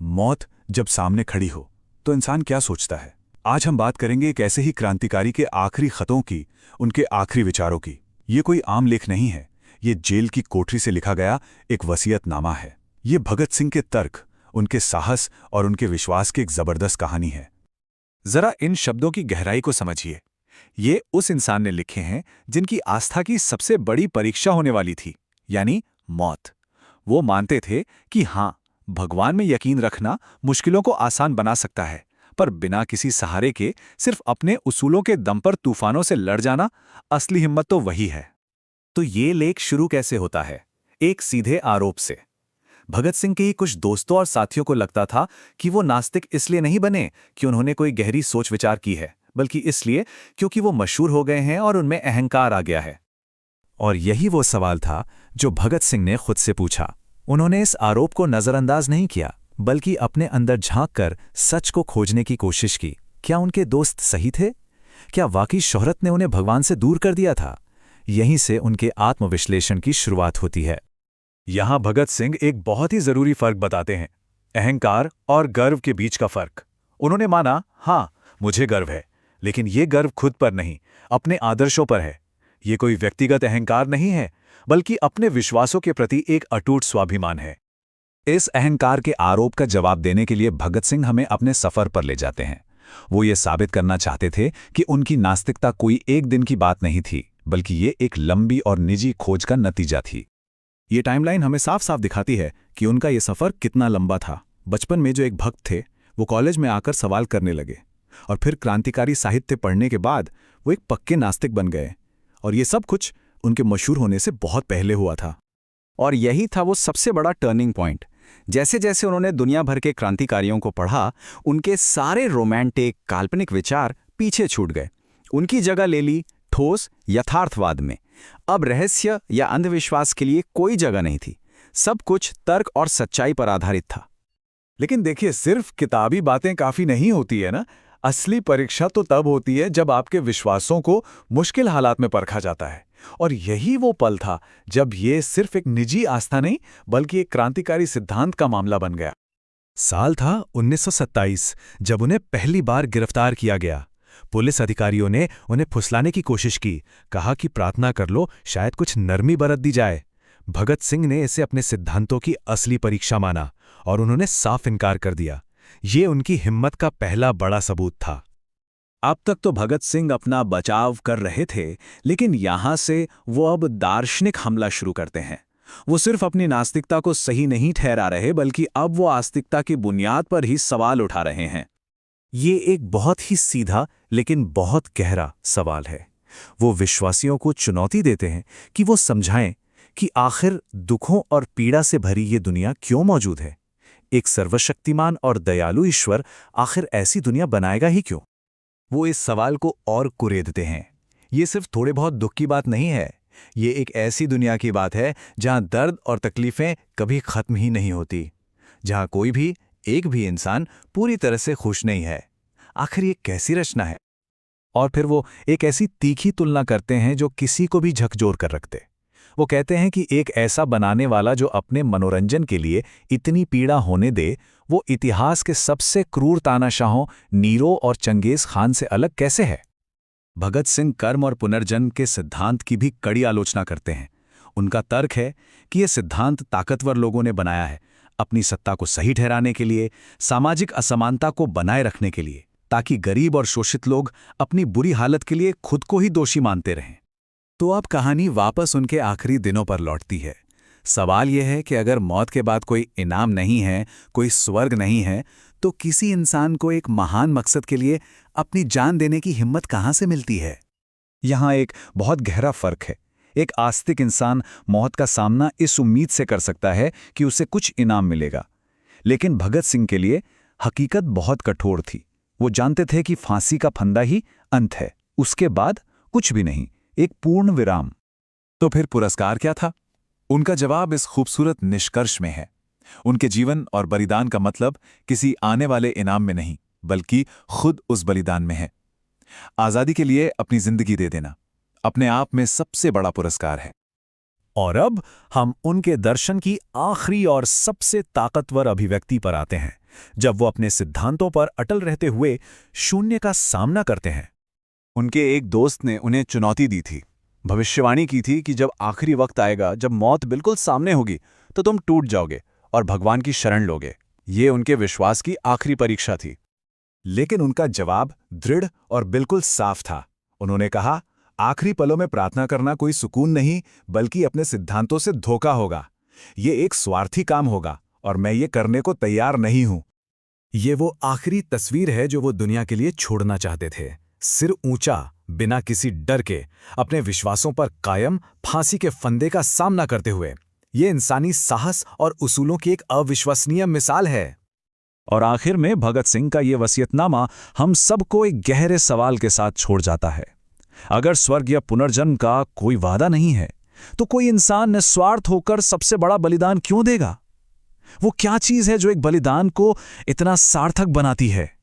मौत जब सामने खड़ी हो तो इंसान क्या सोचता है। आज हम बात करेंगे एक ऐसे ही क्रांतिकारी के आखिरी खतों की, उनके आखिरी विचारों की। ये कोई आम लेख नहीं है, ये जेल की कोठरी से लिखा गया एक वसीयतनामा है। ये भगत सिंह के तर्क, उनके साहस और उनके विश्वास की एक जबरदस्त कहानी है। जरा इन शब्दों की गहराई को समझिए। ये उस इंसान ने लिखे हैं जिनकी आस्था की सबसे बड़ी परीक्षा होने वाली थी, यानी मौत। वो मानते थे कि हाँ, भगवान में यकीन रखना मुश्किलों को आसान बना सकता है, पर बिना किसी सहारे के सिर्फ अपने उसूलों के दम पर तूफानों से लड़ जाना, असली हिम्मत तो वही है। तो ये लेख शुरू कैसे होता है? एक सीधे आरोप से। भगत सिंह के ही कुछ दोस्तों और साथियों को लगता था कि वो नास्तिक इसलिए नहीं बने कि उन्होंने कोई गहरी सोच विचार की है, बल्कि इसलिए क्योंकि वो मशहूर हो गए हैं और उनमें अहंकार आ गया है। और यही वो सवाल था जो भगत सिंह ने खुद से पूछा। उन्होंने इस आरोप को नजरअंदाज नहीं किया, बल्कि अपने अंदर झांककर सच को खोजने की कोशिश की। क्या उनके दोस्त सही थे? क्या वाकई शोहरत ने उन्हें भगवान से दूर कर दिया था? यहीं से उनके आत्मविश्लेषण की शुरुआत होती है। यहां भगत सिंह एक बहुत ही जरूरी फर्क बताते हैं, अहंकार और गर्व के बीच का फर्क। उन्होंने माना, हाँ, मुझे गर्व है, लेकिन ये गर्व खुद पर नहीं, अपने आदर्शों पर है। ये कोई व्यक्तिगत अहंकार नहीं है, बल्कि अपने विश्वासों के प्रति एक अटूट स्वाभिमान है। इस अहंकार के आरोप का जवाब देने के लिए भगत सिंह हमें अपने सफर पर ले जाते हैं। वो ये साबित करना चाहते थे कि उनकी नास्तिकता कोई एक दिन की बात नहीं थी, बल्कि ये एक लंबी और निजी खोज का नतीजा थी। ये टाइमलाइन हमें साफ साफ दिखाती है कि उनका ये सफर कितना लंबा था। बचपन में जो एक भक्त थे, वो कॉलेज में आकर सवाल करने लगे, और फिर क्रांतिकारी साहित्य पढ़ने के बाद वो एक पक्के नास्तिक बन गए। और ये सब कुछ उनके मशहूर होने से बहुत पहले हुआ था। और यही था वो सबसे बड़ा टर्निंग पॉइंट। जैसे जैसे उन्होंने दुनिया भर के क्रांतिकारियों को पढ़ा, उनके सारे रोमांटिक काल्पनिक विचार पीछे छूट गए। उनकी जगह ले ली ठोस यथार्थवाद में। अब रहस्य या अंधविश्वास के लिए कोई जगह नहीं थी। सब कुछ तर्क और सच्चाई पर आधारित था। लेकिन देखिए, सिर्फ किताबी बातें काफी नहीं होती है ना। असली परीक्षा तो तब होती है जब आपके विश्वासों को मुश्किल हालात में परखा जाता है। और यही वो पल था जब ये सिर्फ एक निजी आस्था नहीं, बल्कि एक क्रांतिकारी सिद्धांत का मामला बन गया। साल था 1927, जब उन्हें पहली बार गिरफ्तार किया गया। पुलिस अधिकारियों ने उन्हें फुसलाने की कोशिश की, कहा कि प्रार्थना कर लो, शायद कुछ नरमी बरत दी जाए। भगत सिंह ने इसे अपने सिद्धांतों की असली परीक्षा माना और उन्होंने साफ इनकार कर दिया। ये उनकी हिम्मत का पहला बड़ा सबूत था। अब तक तो भगत सिंह अपना बचाव कर रहे थे, लेकिन यहां से वो अब दार्शनिक हमला शुरू करते हैं। वो सिर्फ अपनी नास्तिकता को सही नहीं ठहरा रहे, बल्कि अब वो आस्तिकता की बुनियाद पर ही सवाल उठा रहे हैं। ये एक बहुत ही सीधा लेकिन बहुत गहरा सवाल है। वो विश्वासियों को चुनौती देते हैं कि वो समझाएं कि आखिर दुखों और पीड़ा से भरी ये दुनिया क्यों मौजूद है। एक सर्वशक्तिमान और दयालु ईश्वर आखिर ऐसी दुनिया बनाएगा ही क्यों? वो इस सवाल को और कुरेदते हैं। ये सिर्फ थोड़े बहुत दुख की बात नहीं है, ये एक ऐसी दुनिया की बात है जहां दर्द और तकलीफें कभी खत्म ही नहीं होती, जहां कोई भी एक भी इंसान पूरी तरह से खुश नहीं है। आखिर ये कैसी रचना है? और फिर वो एक ऐसी तीखी तुलना करते हैं जो किसी को भी झकझोर कर रखते। वो कहते हैं कि एक ऐसा बनाने वाला जो अपने मनोरंजन के लिए इतनी पीड़ा होने दे, वो इतिहास के सबसे क्रूर तानाशाहों नीरो और चंगेज खान से अलग कैसे है? भगत सिंह कर्म और पुनर्जन्म के सिद्धांत की भी कड़ी आलोचना करते हैं। उनका तर्क है कि यह सिद्धांत ताकतवर लोगों ने बनाया है, अपनी सत्ता को सही ठहराने के लिए, सामाजिक असमानता को बनाए रखने के लिए, ताकि गरीब और शोषित लोग अपनी बुरी हालत के लिए खुद को ही दोषी मानते रहें। तो अब कहानी वापस उनके आखिरी दिनों पर लौटती है। सवाल यह है कि अगर मौत के बाद कोई इनाम नहीं है, कोई स्वर्ग नहीं है, तो किसी इंसान को एक महान मकसद के लिए अपनी जान देने की हिम्मत कहाँ से मिलती है? यहाँ एक बहुत गहरा फर्क है। एक आस्तिक इंसान मौत का सामना इस उम्मीद से कर सकता है कि उसे कुछ इनाम मिलेगा, लेकिन भगत सिंह के लिए हकीकत बहुत कठोर थी। वो जानते थे कि फांसी का फंदा ही अंत है, उसके बाद कुछ भी नहीं, एक पूर्ण विराम। तो फिर पुरस्कार क्या था? उनका जवाब इस खूबसूरत निष्कर्ष में है। उनके जीवन और बलिदान का मतलब किसी आने वाले इनाम में नहीं, बल्कि खुद उस बलिदान में है। आजादी के लिए अपनी जिंदगी दे देना अपने आप में सबसे बड़ा पुरस्कार है। और अब हम उनके दर्शन की आखिरी और सबसे ताकतवर अभिव्यक्ति पर आते हैं, जब वो अपने सिद्धांतों पर अटल रहते हुए शून्य का सामना करते हैं। उनके एक दोस्त ने उन्हें चुनौती दी थी, भविष्यवाणी की थी कि जब आखिरी वक्त आएगा, जब मौत बिल्कुल सामने होगी, तो तुम टूट जाओगे और भगवान की शरण लोगे। ये उनके विश्वास की आखिरी परीक्षा थी। लेकिन उनका जवाब दृढ़ और बिल्कुल साफ था। उन्होंने कहा, आखिरी पलों में प्रार्थना करना कोई सुकून नहीं, बल्कि अपने सिद्धांतों से धोखा होगा। ये एक स्वार्थी काम होगा और मैं ये करने को तैयार नहीं हूं। ये वो आखिरी तस्वीर है जो वो दुनिया के लिए छोड़ना चाहते थे। सिर ऊंचा, बिना किसी डर के, अपने विश्वासों पर कायम, फांसी के फंदे का सामना करते हुए। ये इंसानी साहस और उसूलों की एक अविश्वसनीय मिसाल है। और आखिर में भगत सिंह का ये वसीयतनामा हम सबको एक गहरे सवाल के साथ छोड़ जाता है। अगर स्वर्ग या पुनर्जन्म का कोई वादा नहीं है, तो कोई इंसान निस्वार्थ होकर सबसे बड़ा बलिदान क्यों देगा? वो क्या चीज है जो एक बलिदान को इतना सार्थक बनाती है?